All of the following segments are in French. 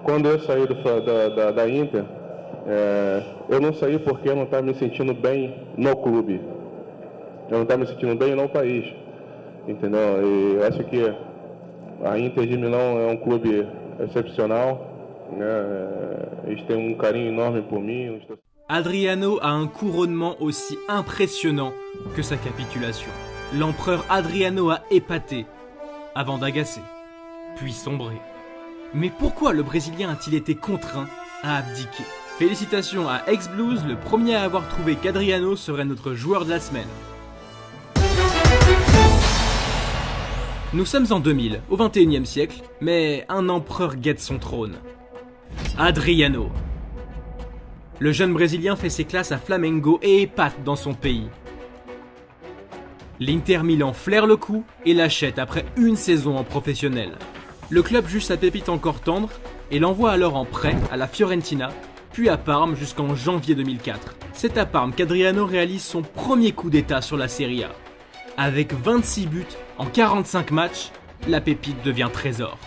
Quando eu saí da Inter, eu não saí porque eu não estava me sentindo bem no clube. Eu não estava me sentindo bem no país. Entendeu? E eu acho que a Inter de Milão é um clube excepcional. Eles têm um carinho enorme por mim. Adriano a un couronnement aussi impressionnant que sa capitulation. L'empereur Adriano a épaté, avant d'agacer, puis sombrer. Mais pourquoi le Brésilien a-t-il été contraint à abdiquer? Félicitations à Ex-Blues, le premier à avoir trouvé qu'Adriano serait notre joueur de la semaine. Nous sommes en 2000, au XXIe siècle, mais un empereur guette son trône. Adriano. Le jeune Brésilien fait ses classes à Flamengo et épate dans son pays. L'Inter Milan flaire le coup et l'achète après une saison en professionnel. Le club juge sa pépite encore tendre et l'envoie alors en prêt à la Fiorentina, puis à Parme jusqu'en janvier 2004. C'est à Parme qu'Adriano réalise son premier coup d'état sur la Serie A. Avec 26 buts en 45 matchs, la pépite devient trésor.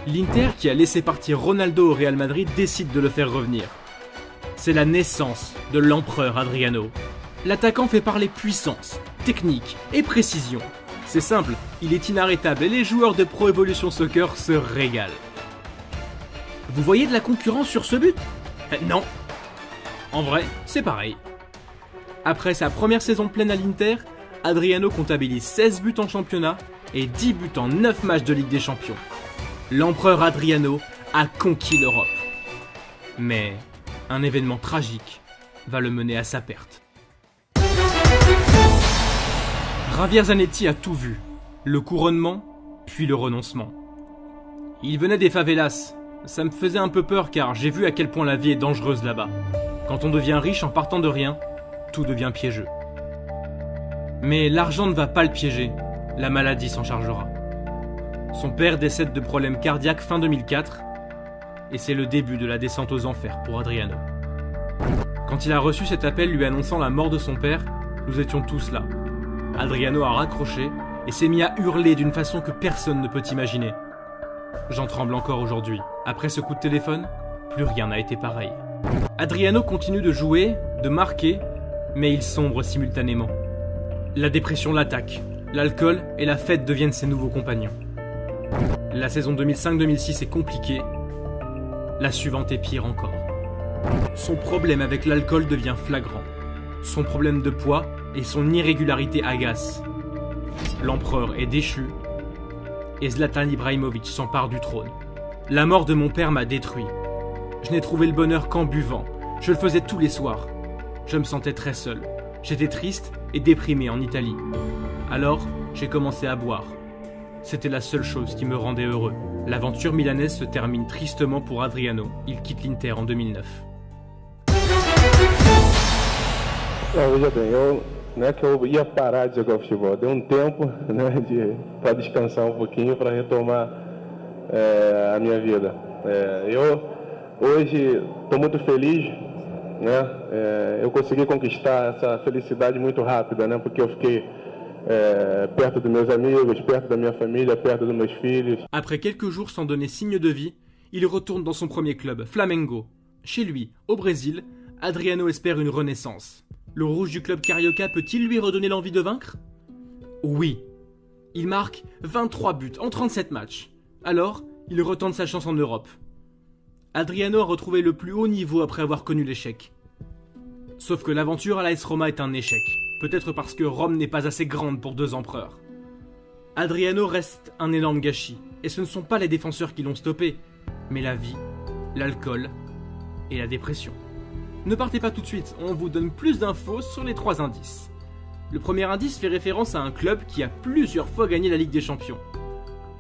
L'Inter, qui a laissé partir Ronaldo au Real Madrid, décide de le faire revenir. C'est la naissance de l'empereur Adriano. L'attaquant fait parler puissance, technique et précision. C'est simple, il est inarrêtable et les joueurs de Pro Evolution Soccer se régalent. Vous voyez de la concurrence sur ce but? Non. En vrai, c'est pareil. Après sa première saison pleine à l'Inter, Adriano comptabilise 16 buts en championnat et 10 buts en 9 matchs de Ligue des Champions. L'empereur Adriano a conquis l'Europe. Mais un événement tragique va le mener à sa perte. Javier Zanetti a tout vu. Le couronnement, puis le renoncement. Il venait des favelas. Ça me faisait un peu peur car j'ai vu à quel point la vie est dangereuse là-bas. Quand on devient riche en partant de rien, tout devient piégeux. Mais l'argent ne va pas le piéger, la maladie s'en chargera. Son père décède de problèmes cardiaques fin 2004, et c'est le début de la descente aux enfers pour Adriano. Quand il a reçu cet appel lui annonçant la mort de son père, nous étions tous là. Adriano a raccroché et s'est mis à hurler d'une façon que personne ne peut imaginer. J'en tremble encore aujourd'hui. Après ce coup de téléphone, plus rien n'a été pareil. Adriano continue de jouer, de marquer, mais il sombre simultanément. La dépression l'attaque, l'alcool et la fête deviennent ses nouveaux compagnons. La saison 2005-2006 est compliquée, la suivante est pire encore. Son problème avec l'alcool devient flagrant. Son problème de poids et son irrégularité agacent. L'empereur est déchu et Zlatan Ibrahimovic s'empare du trône. La mort de mon père m'a détruit. Je n'ai trouvé le bonheur qu'en buvant. Je le faisais tous les soirs. Je me sentais très seul. J'étais triste et déprimé en Italie. Alors, j'ai commencé à boire. C'était la seule chose qui me rendait heureux. L'aventure milanaise se termine tristement pour Adriano. Il quitte l'Inter en 2009. Veja bem, não é que eu ia parar de jogar futebol. Deu tempo, né, para descansar pouquinho, para retomar a minha vida. Eu hoje estou muito feliz, né? Eu consegui conquistar essa felicidade muito rápida, né? Porque eu fiquei perto dos meus amigos, perto da minha família, perto dos meus filhos. Après quelques jours sans donner signe de vie, il retourne dans son premier club, Flamengo. Chez lui, au Brésil, Adriano espère une renaissance. Le rouge du club carioca peut-il lui redonner l'envie de vaincre? Oui. Il marque 23 buts en 37 matchs. Alors, il retente sa chance en Europe. Adriano a retrouvé le plus haut niveau après avoir connu l'échec. Sauf que l'aventure à l'AS Roma est un échec. Peut-être parce que Rome n'est pas assez grande pour 2 empereurs. Adriano reste un énorme gâchis. Et ce ne sont pas les défenseurs qui l'ont stoppé, mais la vie, l'alcool et la dépression. Ne partez pas tout de suite, on vous donne plus d'infos sur les 3 indices. Le premier indice fait référence à un club qui a plusieurs fois gagné la Ligue des Champions.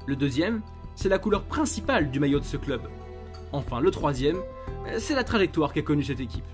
Le deuxième, c'est la couleur principale du maillot de ce club. Enfin, le troisième, c'est la trajectoire qu'a connue cette équipe.